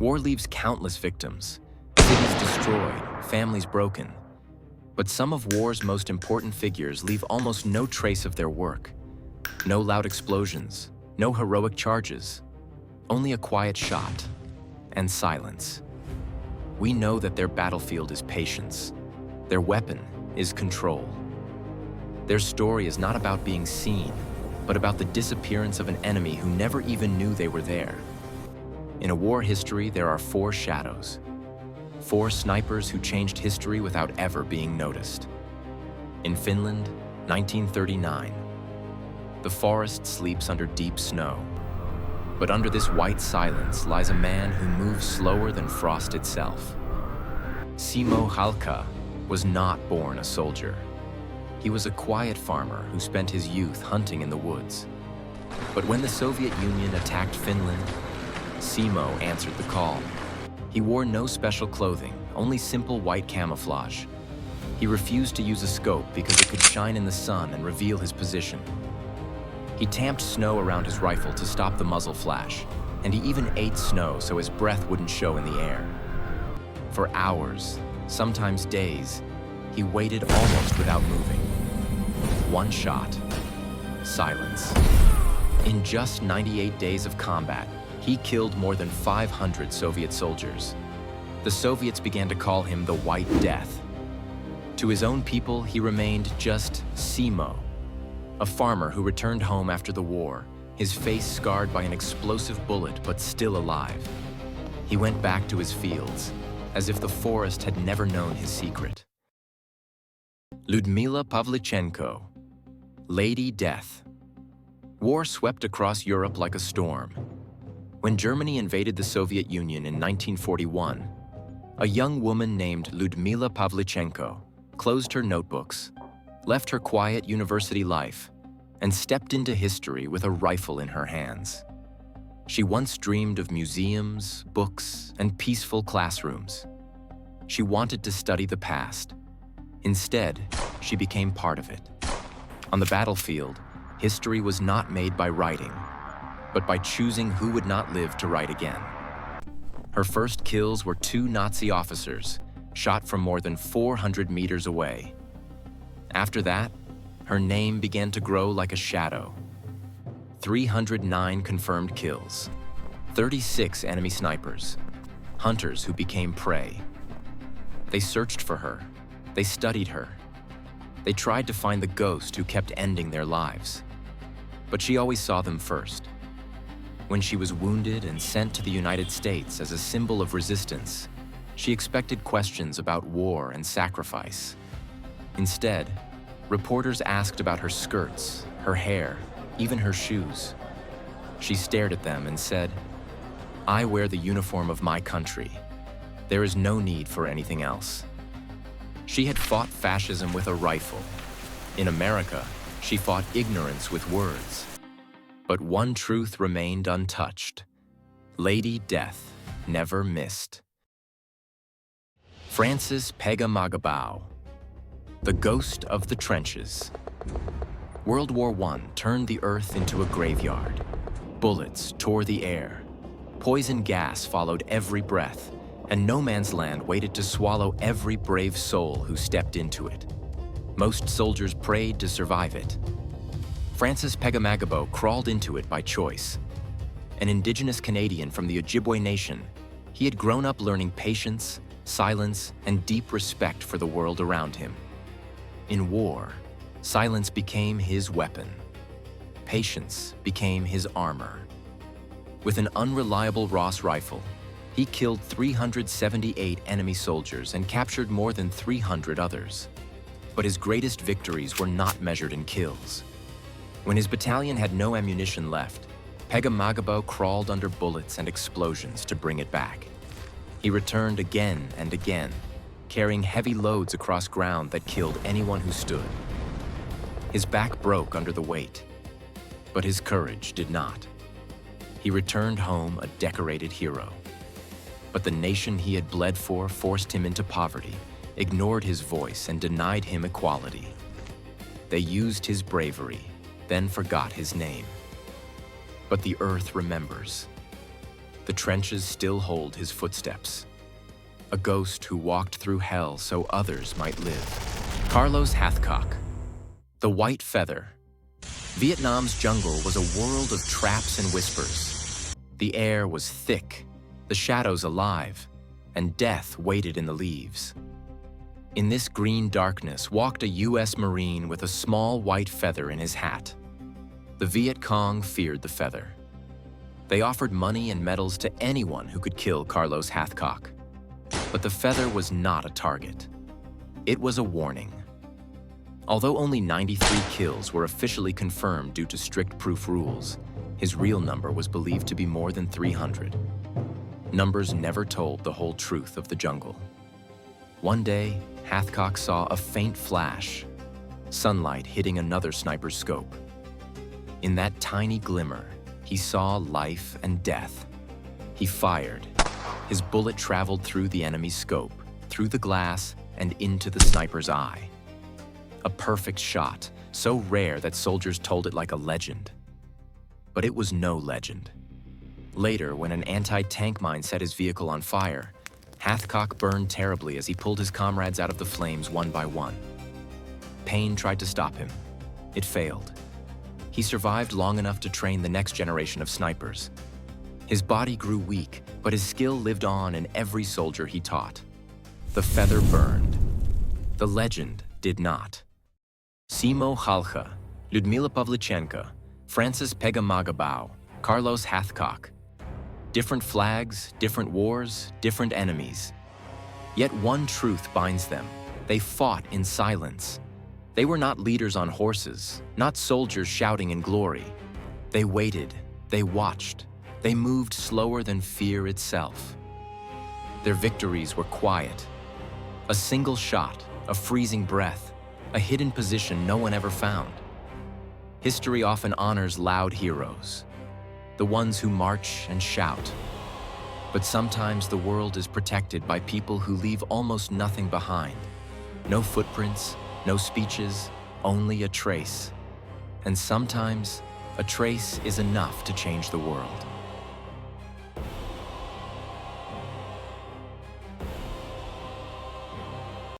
War leaves countless victims, cities destroyed, families broken. But some of war's most important figures leave almost no trace of their work. No loud explosions, no heroic charges, only a quiet shot and silence. We know that their battlefield is patience. Their weapon is control. Their story is not about being seen, but about the disappearance of an enemy who never even knew they were there. In a war history, there are 4 shadows. 4 snipers who changed history without ever being noticed. In Finland, 1939. The forest sleeps under deep snow. But under this white silence lies a man who moves slower than frost itself. Simo Halka was not born a soldier. He was a quiet farmer who spent his youth hunting in the woods. But when the Soviet Union attacked Finland, Simo answered the call. He wore no special clothing, only simple white camouflage. He refused to use a scope because it could shine in the sun and reveal his position. He tamped snow around his rifle to stop the muzzle flash, and he even ate snow so his breath wouldn't show in the air. For hours, sometimes days, he waited almost without moving. One shot, silence. In just 98 days of combat, he killed more than 500 Soviet soldiers. The Soviets began to call him the White Death. To his own people, he remained just Simo, a farmer who returned home after the war, his face scarred by an explosive bullet but still alive. He went back to his fields, as if the forest had never known his secret. Lyudmila Pavlichenko, Lady Death. War swept across Europe like a storm. When Germany invaded the Soviet Union in 1941, a young woman named Lyudmila Pavlichenko closed her notebooks, left her quiet university life, and stepped into history with a rifle in her hands. She once dreamed of museums, books, and peaceful classrooms. She wanted to study the past. Instead, she became part of it. On the battlefield, history was not made by writing, but by choosing who would not live to write again. Her first kills were 2 Nazi officers, shot from more than 400 meters away. After that, her name began to grow like a shadow. 309 confirmed kills, 36 enemy snipers, hunters who became prey. They searched for her, they studied her. They tried to find the ghost who kept ending their lives. But she always saw them first. When she was wounded and sent to the United States as a symbol of resistance, she expected questions about war and sacrifice. Instead, reporters asked about her skirts, her hair, even her shoes. She stared at them and said, "I wear the uniform of my country. There is no need for anything else." She had fought fascism with a rifle. In America, she fought ignorance with words. But one truth remained untouched. Lady Death never missed. Francis Pegamagabau, the ghost of the trenches. World War I turned the earth into a graveyard. Bullets tore the air. Poison gas followed every breath, and no man's land waited to swallow every brave soul who stepped into it. Most soldiers prayed to survive it. Francis Pegamagabau crawled into it by choice. An indigenous Canadian from the Ojibwe Nation, he had grown up learning patience, silence, and deep respect for the world around him. In war, silence became his weapon. Patience became his armor. With an unreliable Ross rifle, he killed 378 enemy soldiers and captured more than 300 others. But his greatest victories were not measured in kills. When his battalion had no ammunition left, Pegamagabau crawled under bullets and explosions to bring it back. He returned again and again, carrying heavy loads across ground that killed anyone who stood. His back broke under the weight, but his courage did not. He returned home a decorated hero. But the nation he had bled for forced him into poverty, ignored his voice, and denied him equality. They used his bravery, then forgot his name. But the earth remembers. The trenches still hold his footsteps. A ghost who walked through hell so others might live. Carlos Hathcock, the White Feather. Vietnam's jungle was a world of traps and whispers. The air was thick, the shadows alive, and death waited in the leaves. In this green darkness walked a U.S. Marine with a small white feather in his hat. The Viet Cong feared the feather. They offered money and medals to anyone who could kill Carlos Hathcock. But the feather was not a target. It was a warning. Although only 93 kills were officially confirmed due to strict proof rules, his real number was believed to be more than 300. Numbers never told the whole truth of the jungle. One day, Hathcock saw a faint flash, sunlight hitting another sniper's scope. In that tiny glimmer, he saw life and death. He fired. His bullet traveled through the enemy's scope, through the glass, and into the sniper's eye. A perfect shot, so rare that soldiers told it like a legend. But it was no legend. Later, when an anti-tank mine set his vehicle on fire, Hathcock burned terribly as he pulled his comrades out of the flames one by one. Pain tried to stop him. It failed. He survived long enough to train the next generation of snipers. His body grew weak, but his skill lived on in every soldier he taught. The feather burned. The legend did not. Simo Halcha, Lyudmila Pavlichenko, Francis Pegamagabau, Carlos Hathcock. Different flags, different wars, different enemies. Yet one truth binds them. They fought in silence. They were not leaders on horses, not soldiers shouting in glory. They waited, they watched, they moved slower than fear itself. Their victories were quiet. A single shot, a freezing breath, a hidden position no one ever found. History often honors loud heroes, the ones who march and shout. But sometimes the world is protected by people who leave almost nothing behind. No footprints, no speeches, only a trace. And sometimes, a trace is enough to change the world.